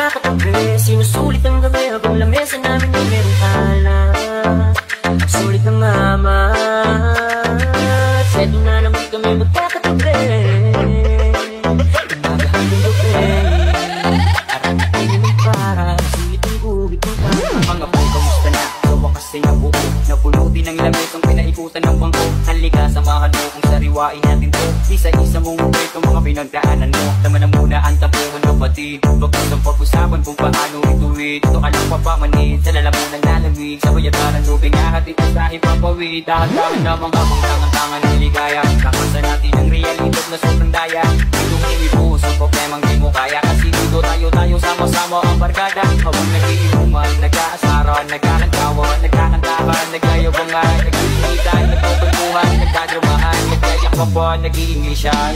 magkakatabi. Sinusulit ang gabi habang lamesa namin ay merong alak. Sulit na mama, seto na naman kami magkakatabi. Nagahanggang gabi, arang-arang para sulit ang gubit ng pang. Mga po, kamusta na? Gawa kasi nabuo, napulutin ang lamesa ang pinaikutan ng bangko. Halika, samahan mo kung sariwain natin to. Isa-isa mong mabait ang mga pinagdaanan mo. Tama na muna ang tapuhan kapatid. Bakit ang pag-usapan kung paano ituwid. Ito ka lang papamanid sa lalamunan lalamig. Sa bayataran lubing ahatid at sa ipapawid. Dahan-dahan na mga tangan-tangan ng ligaya. Kakasan natin ang realidad na sobrang daya. Itong iwipo sa problemang di mo kaya. Kasi dito tayo sama-sama ang barkada. Habang nag-iinuman, nag-aasaran, nagkakantawan, nagkakantahan, naglayabangan, nag-iinitan, nagpapagbuhan, nagkadramahan, nagkayakmapan, nag-iinglisyan.